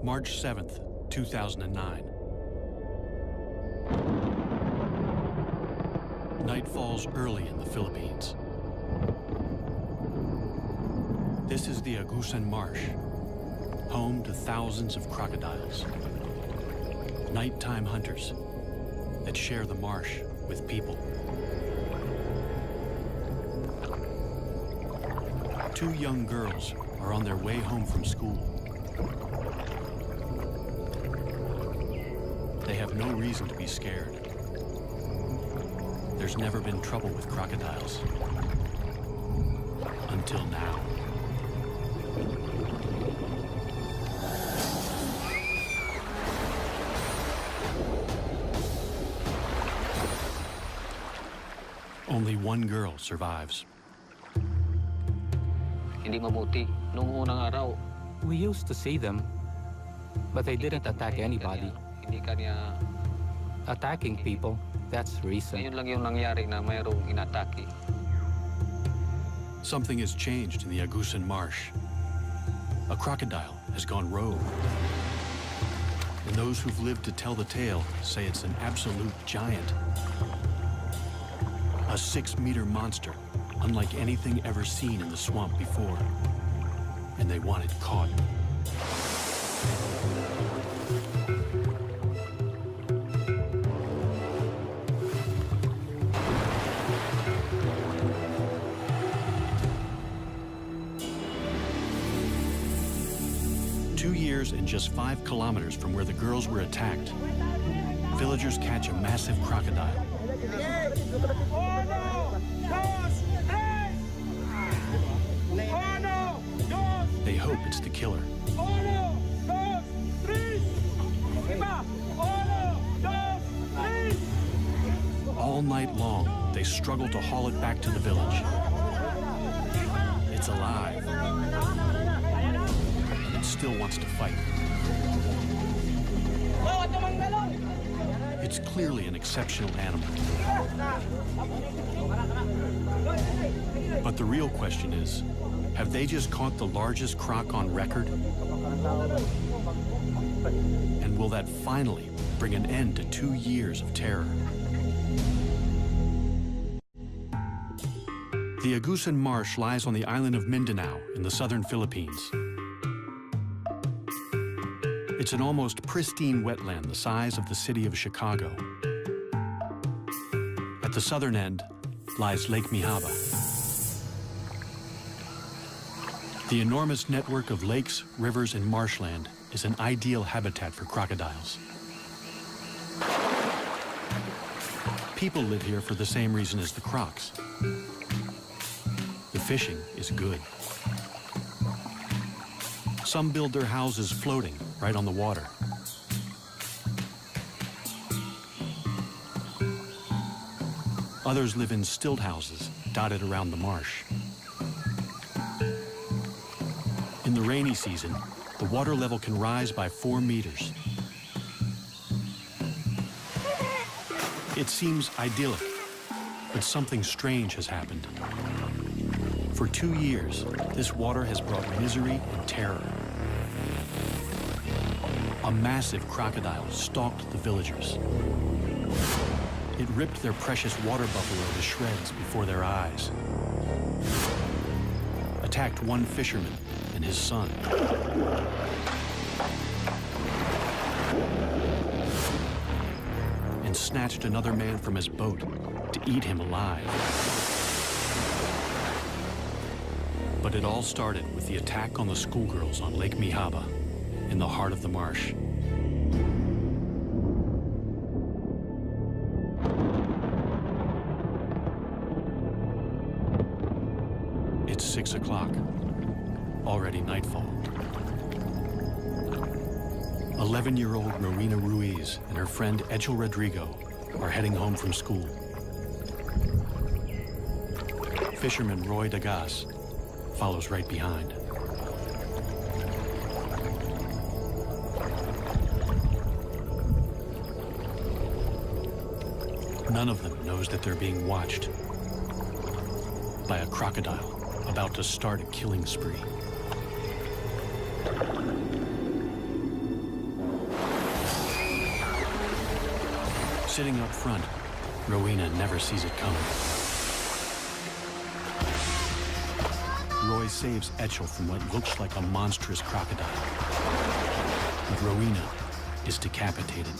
March 7th, 2009. Night falls early in the Philippines. This is the Agusan Marsh, home to thousands of crocodiles. Nighttime hunters that share the marsh with people. Two young girls are on their way home from school. They have no reason to be scared. There's never been trouble with crocodiles. Until now. Only one girl survives. Hindi mabuti. Nung unang araw, We used to see them, but they didn't attack anybody. Hindi kanya. Attacking people, that's recent. Ngayon lang yung nangyari na mayroong inatake. Something has changed in the Agusan Marsh. A crocodile has gone rogue. And those who've lived to tell the tale say it's an absolute giant. A 6-meter monster, unlike anything ever seen in the swamp before. And they want it caught. And just 5 kilometers from where the girls were attacked, villagers catch a massive crocodile. They hope it's the killer. All night long, they struggle to haul it back to the village. It's alive. Still wants to fight. It's clearly an exceptional animal. But the real question is, have they just caught the largest croc on record? And will that finally bring an end to 2 years of terror? The Agusan Marsh lies on the island of Mindanao in the southern Philippines. It's an almost pristine wetland the size of the city of Chicago. At the southern end lies Lake Mihaba. The enormous network of lakes, rivers, and marshland is an ideal habitat for crocodiles. People live here for the same reason as the crocs. The fishing is good. Some build their houses floating right on the water. Others live in stilt houses dotted around the marsh. In the rainy season, the water level can rise by 4 meters. It seems idyllic, but something strange has happened. For 2 years, this water has brought misery and terror. A massive crocodile stalked the villagers. It ripped their precious water buffalo to shreds before their eyes. Attacked one fisherman and his son. And snatched another man from his boat to eat him alive. But it all started with the attack on the schoolgirls on Lake Mihaba, in the heart of the marsh. It's 6 o'clock, already nightfall. 11-year-old Marina Ruiz and her friend Echel Rodrigo are heading home from school. Fisherman Roy Dagas follows right behind. None of them knows that they're being watched by a crocodile about to start a killing spree. Sitting up front, Rowena never sees it coming. Roy saves Etchel from what looks like a monstrous crocodile. But Rowena is decapitated.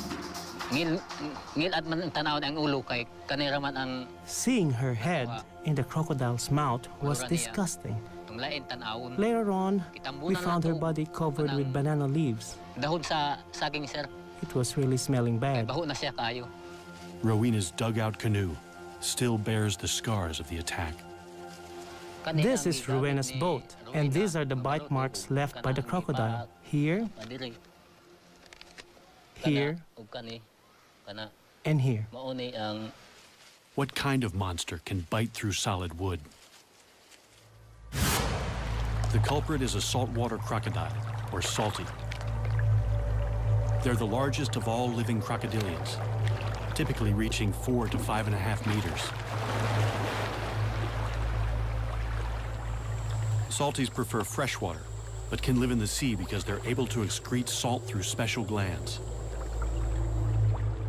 Seeing her head in the crocodile's mouth was disgusting. Later on, we found her body covered with banana leaves. It was really smelling bad. Rowena's dugout canoe still bears the scars of the attack. This is Rowena's boat, and these are the bite marks left by the crocodile. Here, here, and here. What kind of monster can bite through solid wood? The culprit is a saltwater crocodile, or salty. They're the largest of all living crocodilians, typically reaching 4 to 5.5 meters. Salties prefer freshwater, but can live in the sea because they're able to excrete salt through special glands.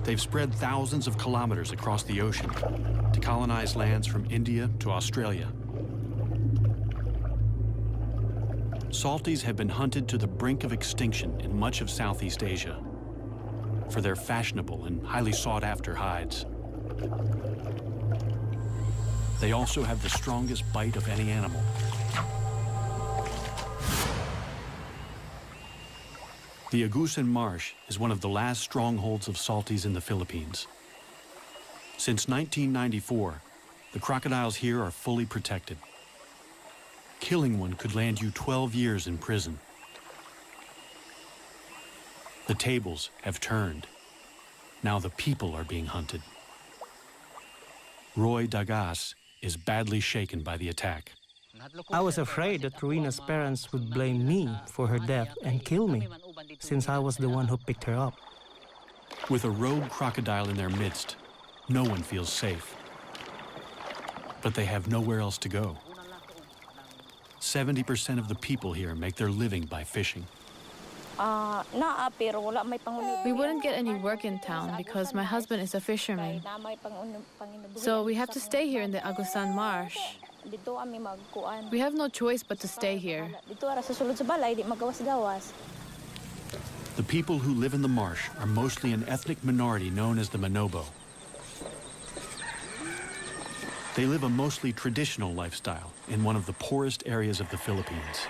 They've spread thousands of kilometers across the ocean to colonize lands from India to Australia. Salties have been hunted to the brink of extinction in much of Southeast Asia for their fashionable and highly sought-after hides. They also have the strongest bite of any animal. The Agusan Marsh is one of the last strongholds of salties in the Philippines. Since 1994, the crocodiles here are fully protected. Killing one could land you 12 years in prison. The tables have turned. Now the people are being hunted. Roy Dagas is badly shaken by the attack. I was afraid that Rowena's parents would blame me for her death and kill me, since I was the one who picked her up. With a rogue crocodile in their midst, no one feels safe. But they have nowhere else to go. 70% of the people here make their living by fishing. We wouldn't get any work in town because my husband is a fisherman. So we have to stay here in the Agusan Marsh. We have no choice but to stay here. The people who live in the marsh are mostly an ethnic minority known as the Manobo. They live a mostly traditional lifestyle in one of the poorest areas of the Philippines,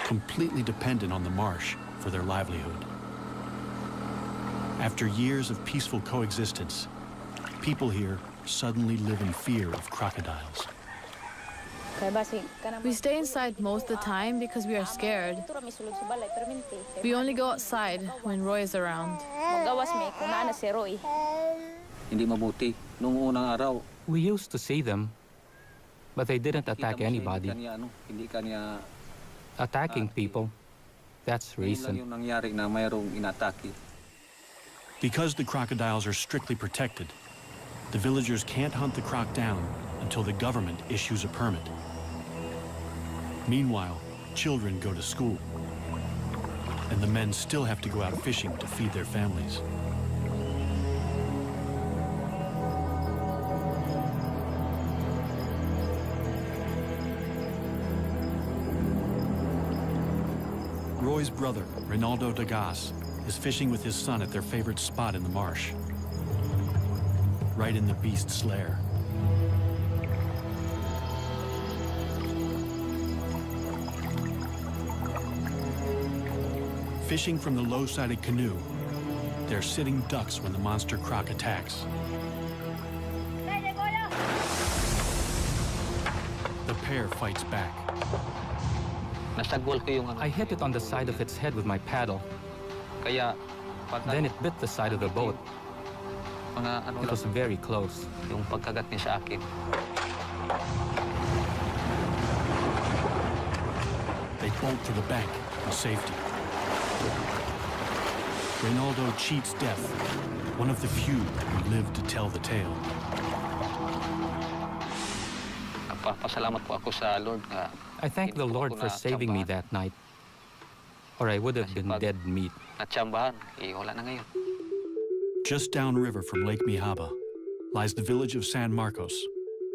completely dependent on the marsh for their livelihood. After years of peaceful coexistence, people here suddenly live in fear of crocodiles. We stay inside most of the time because we are scared. We only go outside when Roy is around. We used to see them, but they didn't attack anybody. Attacking people, that's recent. Because the crocodiles are strictly protected, the villagers can't hunt the croc down until the government issues a permit. Meanwhile, children go to school, and the men still have to go out fishing to feed their families. Roy's brother, Rinaldo Dagas, is fishing with his son at their favorite spot in the marsh, right in the beast's lair. Fishing from the low-sided canoe, they're sitting ducks when the monster croc attacks. The pair fights back. I hit it on the side of its head with my paddle. Then it bit the side of the boat. It was very close. They bolt to the bank for safety. Reynaldo cheats death, one of the few who live to tell the tale. I thank the Lord for saving me that night, or I would have been dead meat. Natsambahan, wala na ngayon. Just downriver from Lake Mihaba lies the village of San Marcos,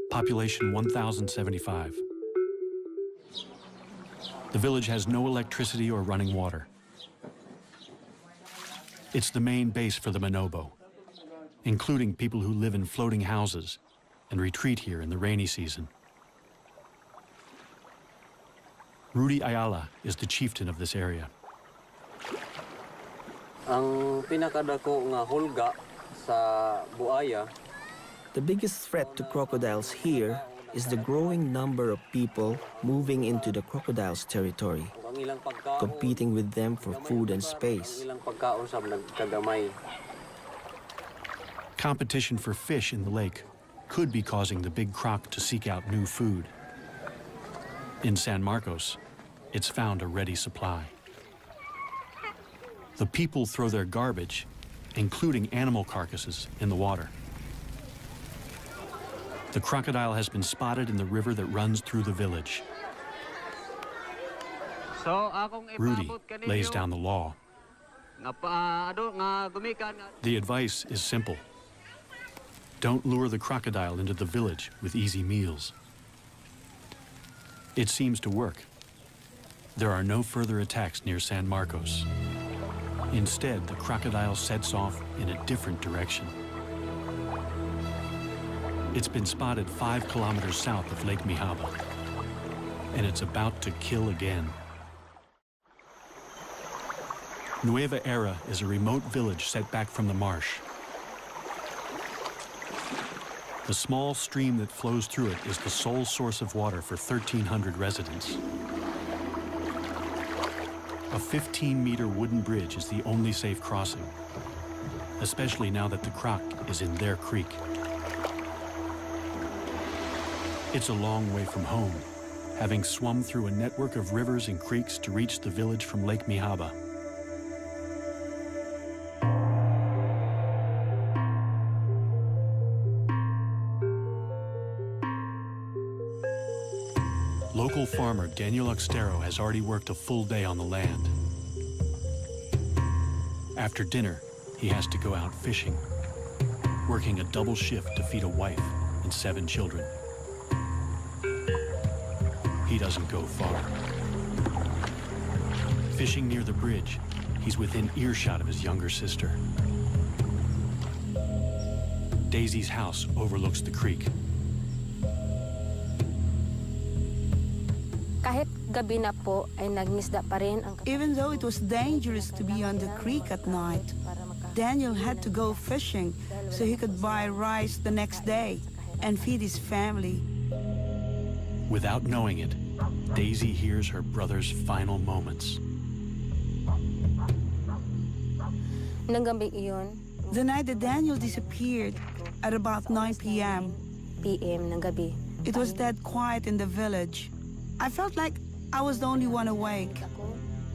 population 1,075. The village has no electricity or running water. It's the main base for the Manobo, including people who live in floating houses and retreat here in the rainy season. Rudy Ayala is the chieftain of this area. Ang pinakadako nga hulga sa buaya. The biggest threat to crocodiles here is the growing number of people moving into the crocodiles' territory, competing with them for food and space. Competition for fish in the lake could be causing the big croc to seek out new food. In San Marcos, it's found a ready supply. The people throw their garbage, including animal carcasses, in the water. The crocodile has been spotted in the river that runs through the village. Rudy lays down the law. The advice is simple. Don't lure the crocodile into the village with easy meals. It seems to work. There are no further attacks near San Marcos. Instead, the crocodile sets off in a different direction. It's been spotted 5 kilometers south of Lake Mihaba, and it's about to kill again. Nueva Era is a remote village set back from the marsh. The small stream that flows through it is the sole source of water for 1,300 residents. A 15-meter wooden bridge is the only safe crossing, especially now that the Croc is in their creek. It's a long way from home, having swum through a network of rivers and creeks to reach the village from Lake Mihaba. Local farmer Daniel Oxtero has already worked a full day on the land. After dinner, he has to go out fishing, working a double shift to feed a wife and 7 children. He doesn't go far. Fishing near the bridge, he's within earshot of his younger sister. Daisy's house overlooks the creek. Kahit gabi na po ay nagmisda pa rin ang. Even though it was dangerous to be on the creek at night, Daniel had to go fishing so he could buy rice the next day and feed his family. Without knowing it, Daisy hears her brother's final moments. The night that Daniel disappeared, at about 9 p.m., ng gabi. It was dead quiet in the village. I felt like I was the only one awake.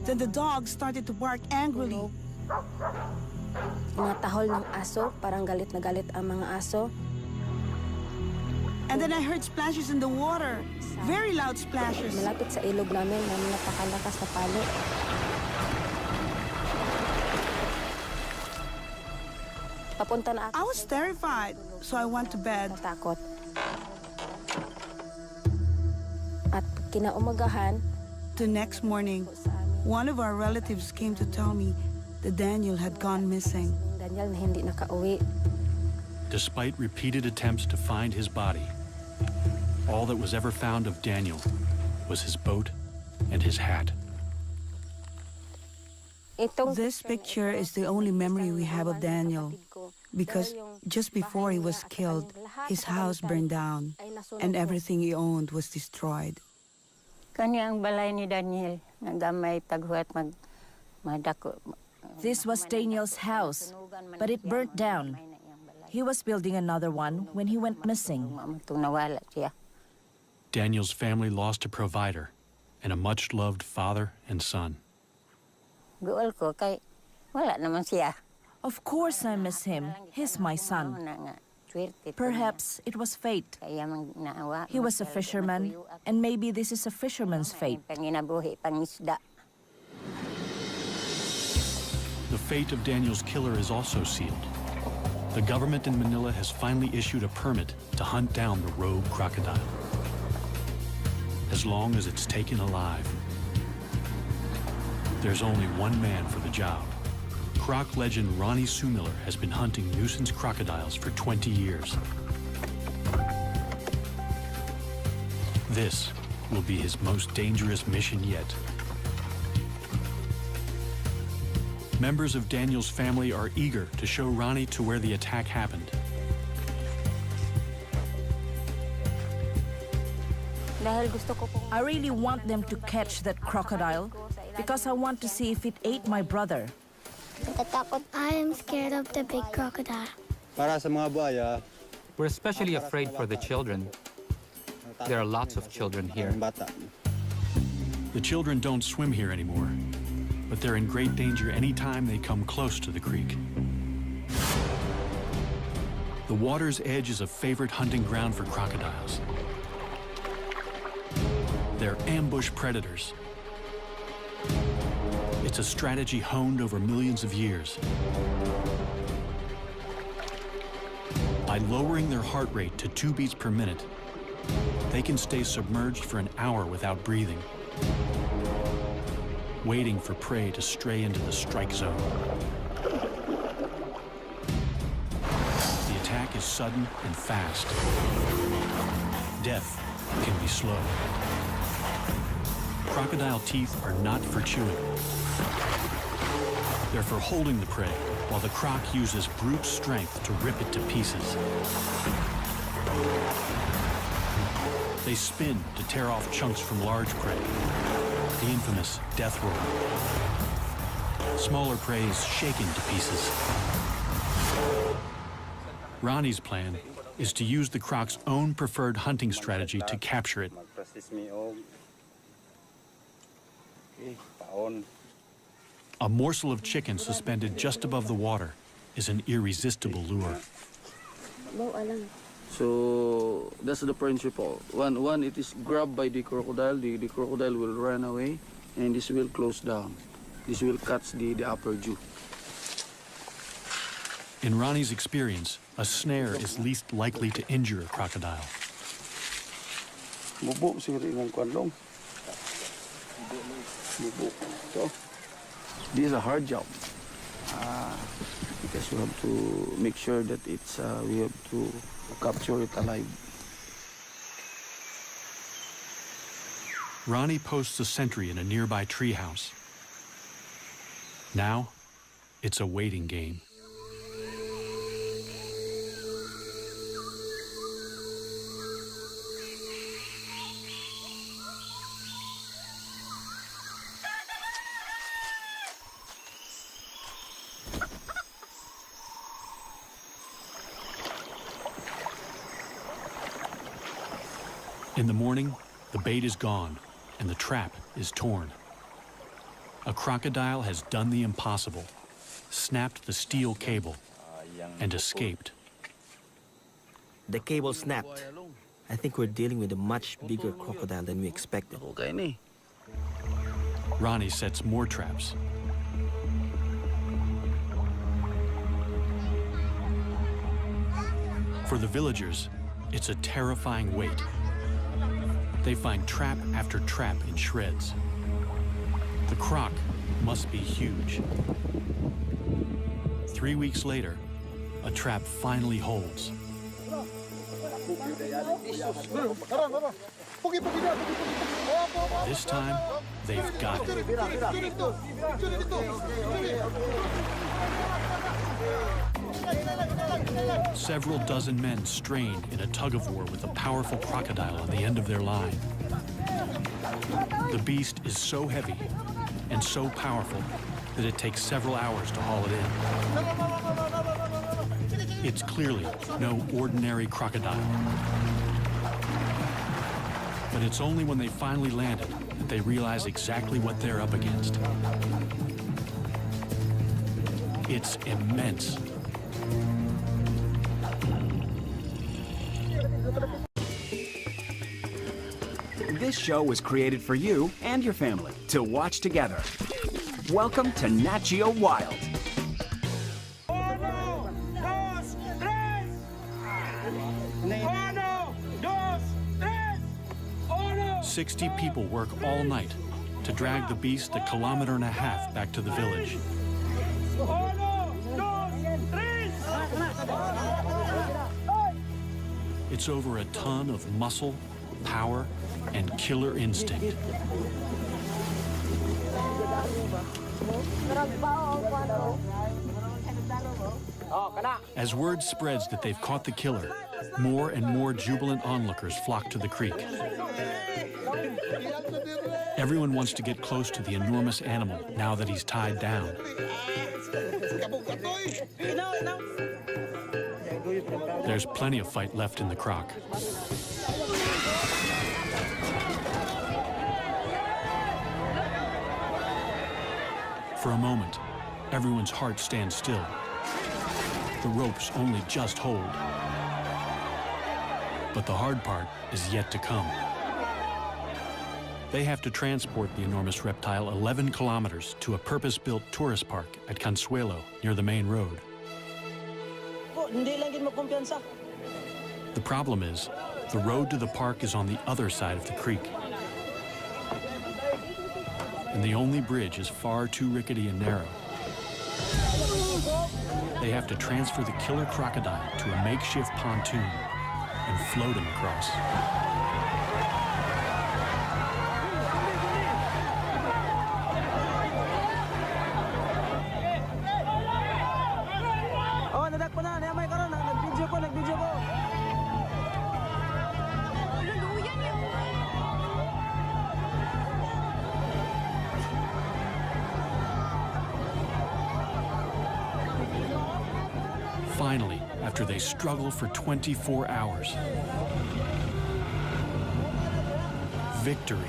Then the dogs started to bark angrily. Mga tahol ng aso, parang galit na galit ang mga aso. And then I heard splashes in the water. Very loud splashes. Malapit sa ilog namin na napakalakas na palo. Papunta na ako. I was terrified, so I went to bed. Natakot. At kinaumagahan, the next morning, one of our relatives came to tell me that Daniel had gone missing. Daniel na hindi nakauwi. Despite repeated attempts to find his body, all that was ever found of Daniel was his boat and his hat. This picture is the only memory we have of Daniel, because just before he was killed, his house burned down and everything he owned was destroyed. Kani ang balay ni Daniel, nagamay paghuat madako. This was Daniel's house, but it burnt down. He was building another one when he went missing. Daniel's family lost a provider and a much-loved father and son. Guol ko kay wala naman siya. Of course I miss him. He's my son. Perhaps it was fate. He was a fisherman, and maybe this is a fisherman's fate. The fate of Daniel's killer is also sealed. the government in Manila has finally issued a permit to hunt down the rogue crocodile. As long as it's taken alive. There's only one man for the job. Croc legend Ronnie Sumiller has been hunting nuisance crocodiles for 20 years. This will be his most dangerous mission yet. Members of Daniel's family are eager to show Ronnie to where the attack happened. I really want them to catch that crocodile because I want to see if it ate my brother. I am scared of the big crocodile. Para sa mga buhaya, We're especially afraid for the children. There are lots of children here. The children don't swim here anymore, but they're in great danger anytime they come close to the creek. The water's edge is a favorite hunting ground for crocodiles. They're ambush predators. It's a strategy honed over millions of years. By lowering their heart rate to 2 beats per minute, they can stay submerged for an hour without breathing, waiting for prey to stray into the strike zone. The attack is sudden and fast. Death can be slow. Crocodile teeth are not for chewing. They're for holding the prey, while the croc uses brute strength to rip it to pieces. They spin to tear off chunks from large prey, the infamous death roll. Smaller prey is shaken to pieces. Ronnie's plan is to use the croc's own preferred hunting strategy to capture it. A morsel of chicken suspended just above the water is an irresistible lure. So that's the principle. When it is grabbed by the crocodile, the crocodile will run away and this will close down. This will catch the upper jaw. In Ronnie's experience, a snare is least likely to injure a crocodile. So, this is a hard job because we have to make sure that we have to capture it alive. Ronnie posts a sentry in a nearby treehouse. Now, it's a waiting game. In the morning, the bait is gone and the trap is torn. A crocodile has done the impossible, snapped the steel cable, and escaped. The cable snapped. I think we're dealing with a much bigger crocodile than we expected. Ronnie sets more traps. For the villagers, it's a terrifying wait. They find trap after trap in shreds. The croc must be huge. 3 weeks later, a trap finally holds. This time, they've got it. Several dozen men strain in a tug-of-war with a powerful crocodile on the end of their line. The beast is so heavy and so powerful that it takes several hours to haul it in. It's clearly no ordinary crocodile. But it's only when they finally land it that they realize exactly what they're up against. It's immense. This show was created for you and your family to watch together. Welcome to Nat Geo Wild. 60 people work all night to drag the beast a kilometer and a half back to the village. It's over a ton of muscle, power, and killer instinct. As word spreads that they've caught the killer, more and more jubilant onlookers flock to the creek. Everyone wants to get close to the enormous animal now that he's tied down. There's plenty of fight left in the croc. For a moment, everyone's heart stands still. The ropes only just hold. But the hard part is yet to come. They have to transport the enormous reptile 11 kilometers to a purpose-built tourist park at Consuelo, near the main road. The problem is, the road to the park is on the other side of the creek. And the only bridge is far too rickety and narrow. They have to transfer the killer crocodile to a makeshift pontoon and float him across. Finally, after they struggle for 24 hours, victory.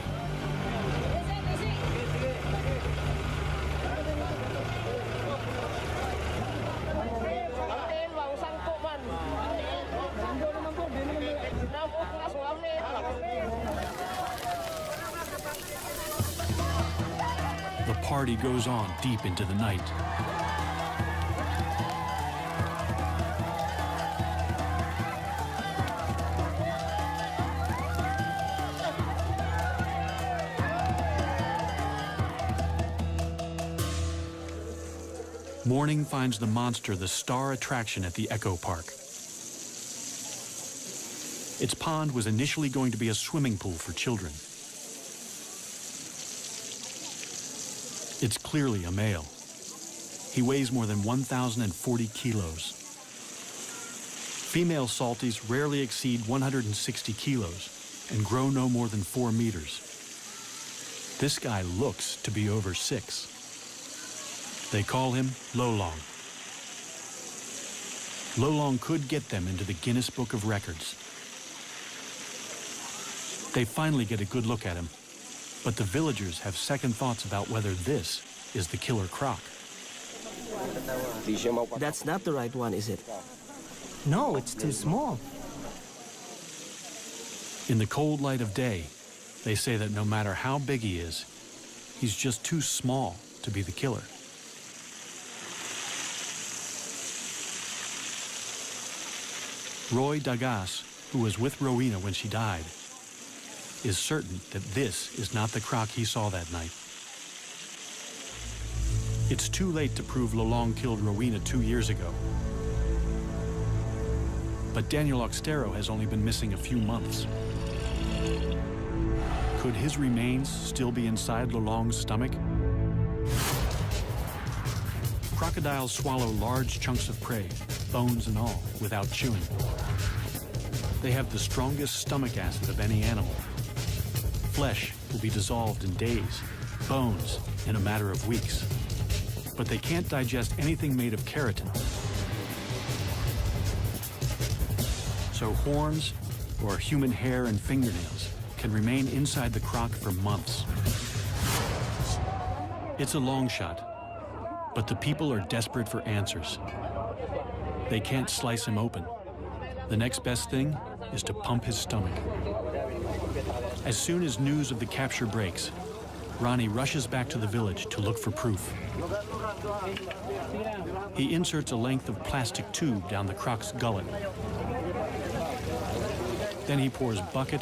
The party goes on deep into the night. Morning finds the monster the star attraction at the Echo Park. Its pond was initially going to be a swimming pool for children. It's clearly a male. He weighs more than 1,040 kilos. Female salties rarely exceed 160 kilos and grow no more than 4 meters. This guy looks to be over 6. They call him Lolong. Lolong could get them into the Guinness Book of Records. They finally get a good look at him, but the villagers have second thoughts about whether this is the killer croc. That's not the right one, is it? No, it's too small. In the cold light of day, they say that no matter how big he is, he's just too small to be the killer. Roy Dagas, who was with Rowena when she died, is certain that this is not the croc he saw that night. It's too late to prove Lolong killed Rowena 2 years ago. But Daniel Oxtero has only been missing a few months. Could his remains still be inside Lolong's stomach? Crocodiles swallow large chunks of prey, bones and all, without chewing. They have the strongest stomach acid of any animal. Flesh will be dissolved in days, bones in a matter of weeks. But they can't digest anything made of keratin. So horns or human hair and fingernails can remain inside the croc for months. It's a long shot, but the people are desperate for answers. They can't slice him open. The next best thing is to pump his stomach. As soon as news of the capture breaks, Ronnie rushes back to the village to look for proof. He inserts a length of plastic tube down the croc's gullet. Then he pours bucket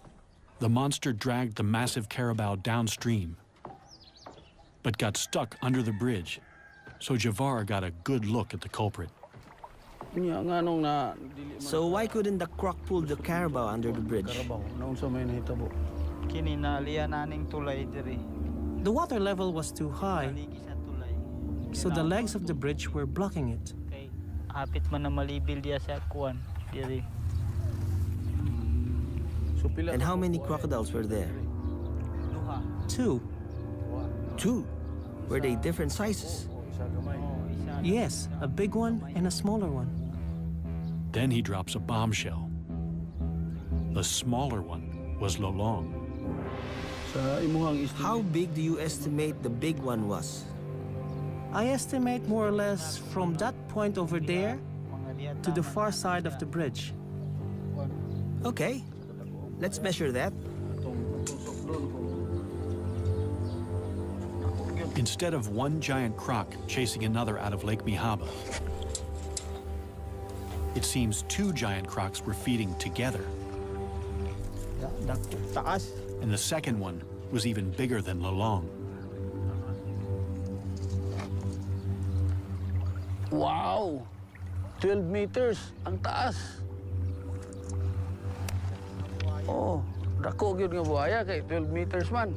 the monster dragged the massive carabao downstream, but got stuck under the bridge, so Javar got a good look at the culprit. So why couldn't the croc pull the carabao under the bridge? The water level was too high, so the legs of the bridge were blocking it. And how many crocodiles were there? 2. 2? Were they different sizes? Yes, a big one and a smaller one. Then he drops a bombshell. The smaller one was Lolong. How big do you estimate the big one was? I estimate more or less from that point over there to the far side of the bridge. Okay, let's measure that. Instead of one giant croc chasing another out of Lake Mihaba, it seems 2 giant crocs were feeding together. And the second one was even bigger than Lolong. Wow! 12 meters, ang taas. Oh, dako gyud nga buhaya kay 12 meters man.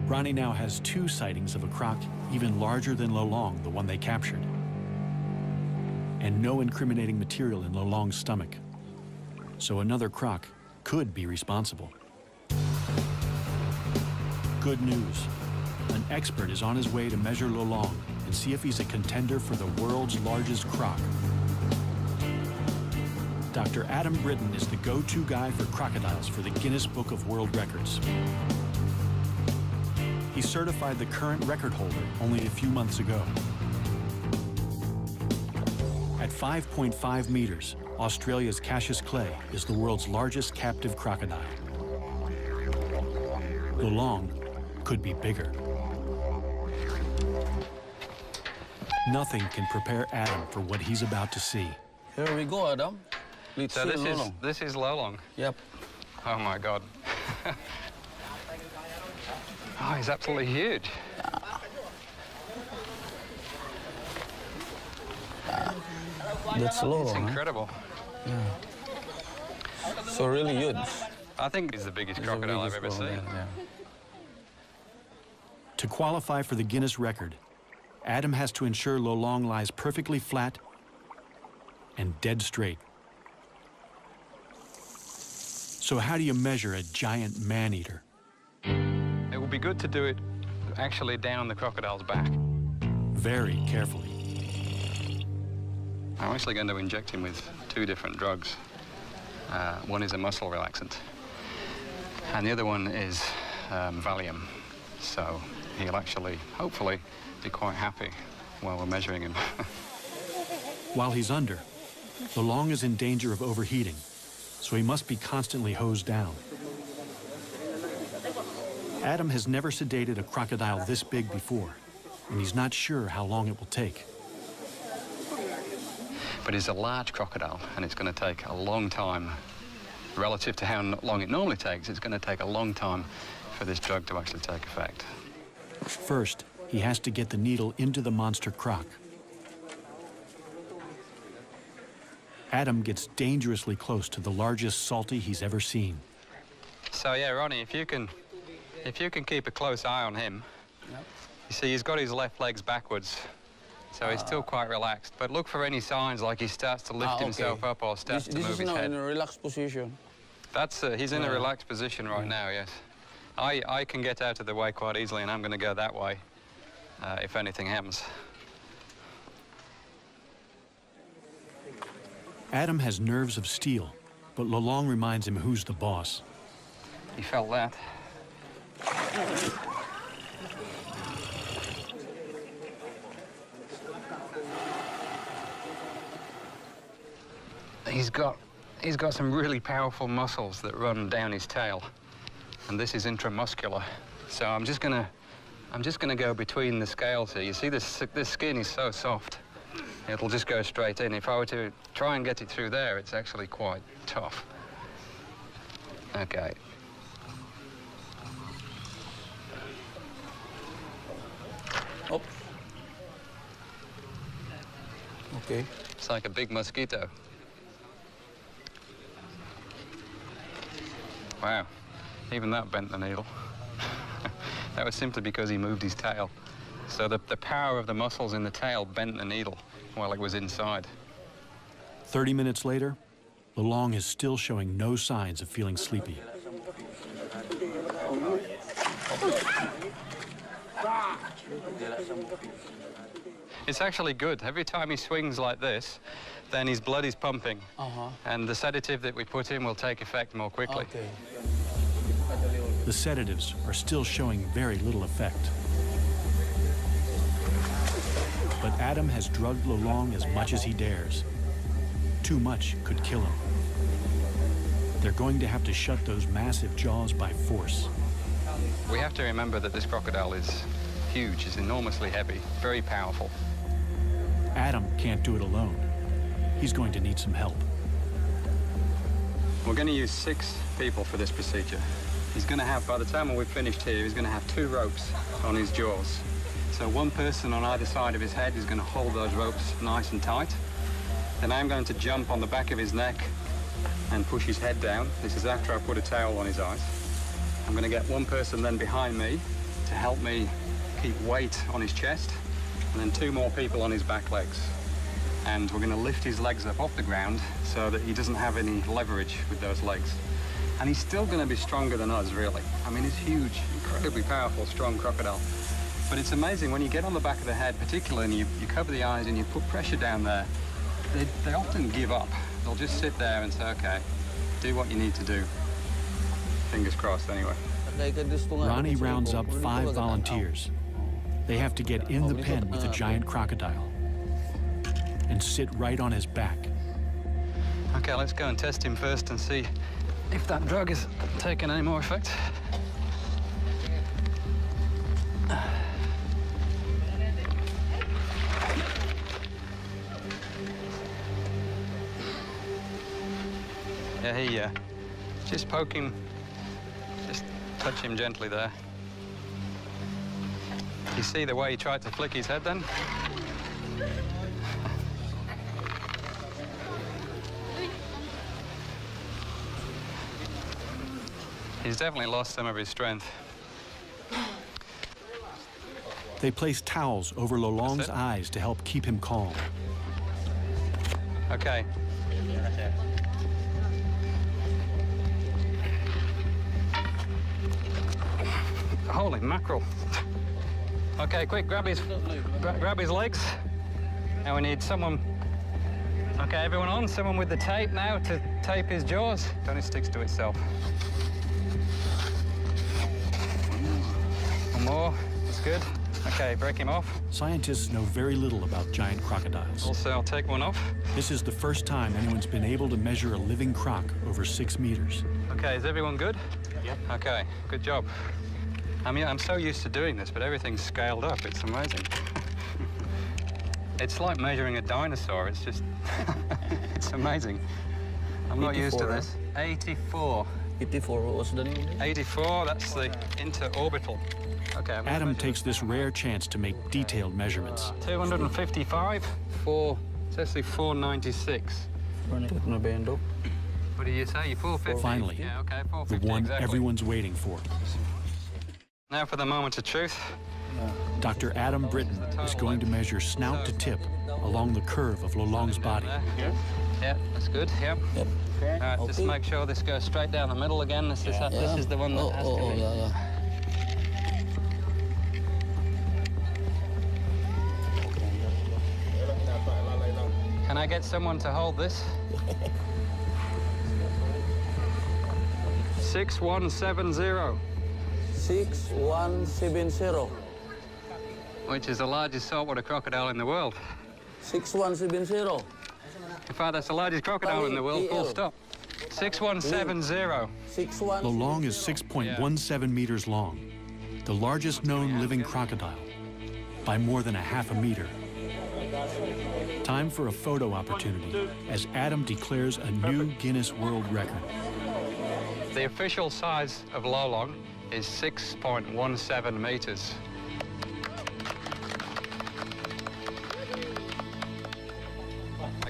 Ronnie now has 2 sightings of a croc even larger than Lolong, the one they captured. And no incriminating material in Lolong's stomach. So another croc could be responsible. Good news. An expert is on his way to measure Lolong and see if he's a contender for the world's largest croc. Dr. Adam Britton is the go-to guy for crocodiles for the Guinness Book of World Records. He certified the current record holder only a few months ago. At 5.5 meters, Australia's Cassius Clay is the world's largest captive crocodile. Lolong could be bigger. Nothing can prepare Adam for what he's about to see. Here we go, Adam. Let's So see Lolong. this is Lolong. Yep. Oh my God. Oh, he's absolutely huge. That's Lolong. It's incredible. Yeah. So really huge. I think he's the biggest crocodile I've ever seen. Yeah. To qualify for the Guinness record, Adam has to ensure Lolong lies perfectly flat and dead straight. So how do you measure a giant man-eater? It would be good to do it actually down the crocodile's back. Very carefully. I'm actually going to inject him with 2 different drugs. One is a muscle relaxant, and the other one is Valium. So he'll actually, hopefully, be quite happy while we're measuring him. While he's under, Lolong is in danger of overheating, so he must be constantly hosed down. Adam has never sedated a crocodile this big before, and he's not sure how long it will take. But it's a large crocodile, and it's going to take a long time. Relative to how long it normally takes, it's going to take a long time for this drug to actually take effect. First, he has to get the needle into the monster croc. Adam gets dangerously close to the largest salty he's ever seen. So yeah, Ronnie, if you can keep a close eye on him. Yep. You see, he's got his left legs backwards, so he's still quite relaxed. But look for any signs like he starts to lift himself up or starts to move his head. This is now in a relaxed position. That's he's in a relaxed position right now. Yes, I can get out of the way quite easily, and I'm going to go that way if anything happens. Adam has nerves of steel, but Lolong reminds him who's the boss. He felt that. He's got some really powerful muscles that run down his tail, and this is intramuscular. So I'm just gonna go between the scales here. You see, this skin is so soft, it'll just go straight in. If I were to try and get it through there, it's actually quite tough. Okay, Okay. It's like a big mosquito. Wow, even that bent the needle. That was simply because he moved his tail. So the power of the muscles in the tail bent the needle while it was inside. 30 minutes later, Lolong is still showing no signs of feeling sleepy. It's actually good. Every time he swings like this, then his blood is pumping. And the sedative that we put in will take effect more quickly. Okay. The sedatives are still showing very little effect. But Adam has drugged Lolong as much as he dares. Too much could kill him. They're going to have to shut those massive jaws by force. We have to remember that this crocodile is huge, is enormously heavy, very powerful. Adam can't do it alone. He's going to need some help. We're going to use 6 people for this procedure. He's going to have, by the time we've finished here, he's going to have 2 ropes on his jaws. So one person on either side of his head is going to hold those ropes nice and tight. Then I'm going to jump on the back of his neck and push his head down. This is after I put a towel on his eyes. I'm going to get one person then behind me to help me keep weight on his chest, and then 2 more people on his back legs. And we're going to lift his legs up off the ground so that he doesn't have any leverage with those legs. And he's still going to be stronger than us, really. I mean, he's huge, incredibly powerful, strong crocodile. But it's amazing when you get on the back of the head, particularly, and you cover the eyes and you put pressure down there, they often give up. They'll just sit there and say, okay, do what you need to do. Fingers crossed, anyway. Ronnie rounds up 5 volunteers. They have to get in the pen with the giant crocodile and sit right on his back. Okay, let's go and test him first and see if that drug is taking any more effect. Yeah, just poke him, just touch him gently there. You see the way he tried to flick his head then? He's definitely lost some of his strength. They place towels over Lolong's eyes to help keep him calm. Okay. Holy mackerel. Okay, quick, grab his legs. Now we need someone. Okay, everyone on, someone with the tape now to tape his jaws. Then it sticks to itself. One more, that's good. Okay, break him off. Scientists know very little about giant crocodiles. Also, I'll take one off. This is the first time anyone's been able to measure a living croc over 6 meters. Okay, is everyone good? Yep. Okay, good job. I mean, I'm so used to doing this, but everything's scaled up. It's amazing. It's like measuring a dinosaur. It's just, it's amazing. I'm not used to this. 84. 84, what was the name? 84, that's the interorbital. Okay. Adam takes this rare chance to make detailed measurements. 255, it's actually 496. What do you say? 450? Finally, yeah, okay, 450, the one exactly. everyone's waiting for. Now for the moment of truth. Dr. Adam Britton is going to measure snout to tip along the curve of Lolong's body. Yeah, that's good, yeah. Yep. All right, just make sure this goes straight down the middle again. This is the one that has to be. Yeah. Can I get someone to hold this? 6170. 6170. Which is the largest saltwater crocodile in the world. 6170. In fact, that's the largest crocodile in the world, full stop. 6170. Lolong is 6.17 meters long, the largest known living crocodile, by more than a half a meter. Time for a photo opportunity as Adam declares a new Guinness World Record. The official size of Lolong is 6.17 meters.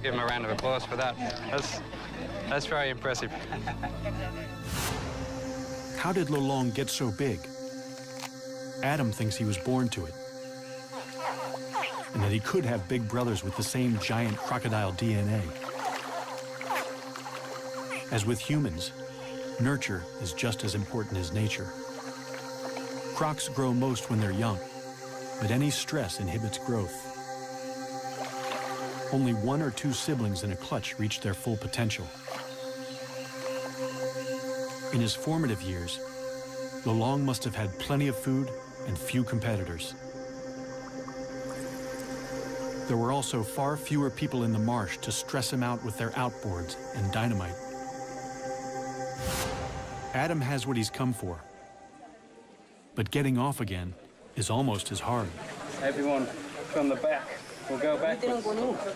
give him a round of applause for that. That's very impressive. How did Lolong get so big? Adam thinks he was born to it, and that he could have big brothers with the same giant crocodile DNA. As with humans, nurture is just as important as nature. Crocs grow most when they're young, but any stress inhibits growth. Only 1 or 2 siblings in a clutch reach their full potential. In his formative years, Lolong must have had plenty of food and few competitors. There were also far fewer people in the marsh to stress him out with their outboards and dynamite. Adam has what he's come for, but getting off again is almost as hard. Everyone from the back. We'll go backwards,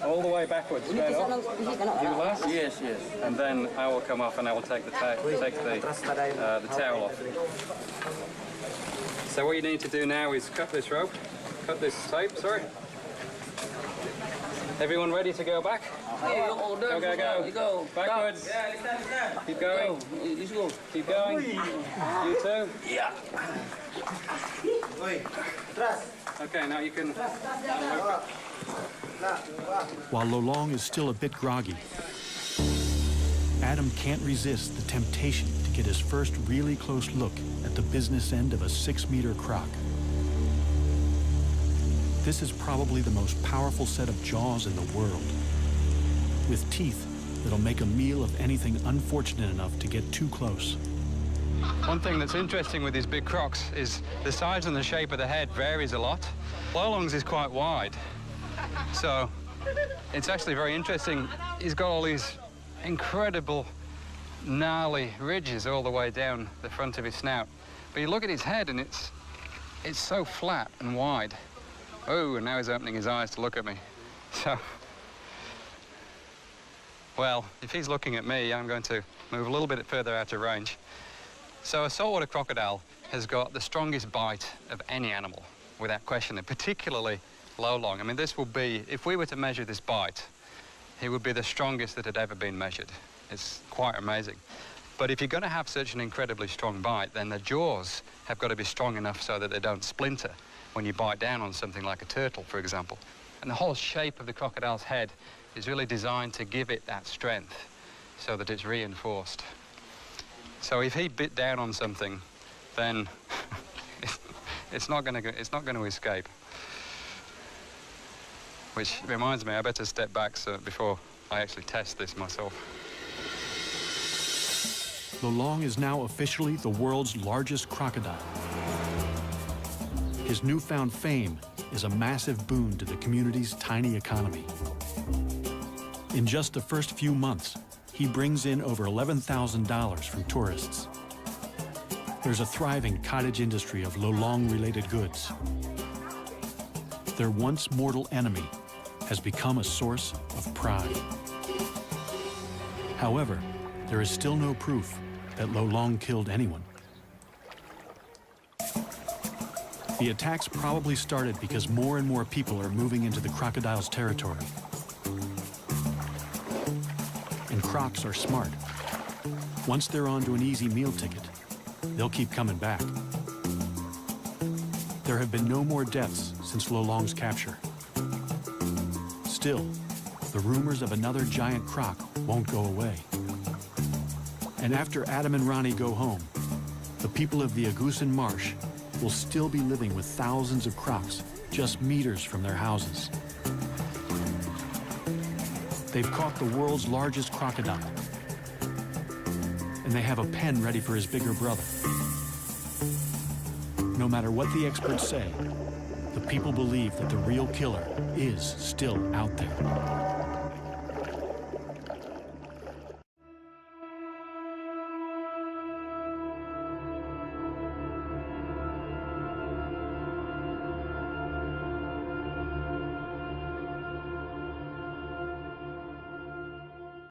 all the way backwards, straight off. You last? Yes, yes. And then I will come off and I will take the towel off. So what you need to do now is cut this rope, cut this tape, sorry. Everyone ready to go back? Go, go. Backwards. Keep going. Let's go. Keep going. You too. Yeah. Okay, now you can... While Lolong is still a bit groggy, Adam can't resist the temptation to get his first really close look at the business end of a 6-meter croc. This is probably the most powerful set of jaws in the world, with teeth that'll make a meal of anything unfortunate enough to get too close. One thing that's interesting with these big crocs is the size and the shape of the head varies a lot. Lolong's is quite wide, so it's actually very interesting. He's got all these incredible gnarly ridges all the way down the front of his snout. But you look at his head and it's so flat and wide. Oh, and now he's opening his eyes to look at me. So, well, if he's looking at me, I'm going to move a little bit further out of range. So a saltwater crocodile has got the strongest bite of any animal, without question, and particularly Lolong. I mean, this will be, if we were to measure this bite, he would be the strongest that had ever been measured. It's quite amazing. But if you're going to have such an incredibly strong bite, then the jaws have got to be strong enough so that they don't splinter when you bite down on something like a turtle, for example. And the whole shape of the crocodile's head is really designed to give it that strength so that it's reinforced. So if he bit down on something, then it's not going to escape. Which reminds me, I better step back before I actually test this myself. Lolong is now officially the world's largest crocodile. His newfound fame is a massive boon to the community's tiny economy. In just the first few months, he brings in over $11,000 from tourists. There's a thriving cottage industry of Lolong-related goods. Their once mortal enemy has become a source of pride. However, there is still no proof that Lolong killed anyone. The attacks probably started because more and more people are moving into the crocodile's territory. And crocs are smart. Once they're onto an easy meal ticket, they'll keep coming back. There have been no more deaths since Lolong's capture. Still, the rumors of another giant croc won't go away. And after Adam and Ronnie go home, the people of the Agusan Marsh will still be living with thousands of crocs just meters from their houses. They've caught the world's largest crocodile, and they have a pen ready for his bigger brother. No matter what the experts say, the people believe that the real killer is still out there.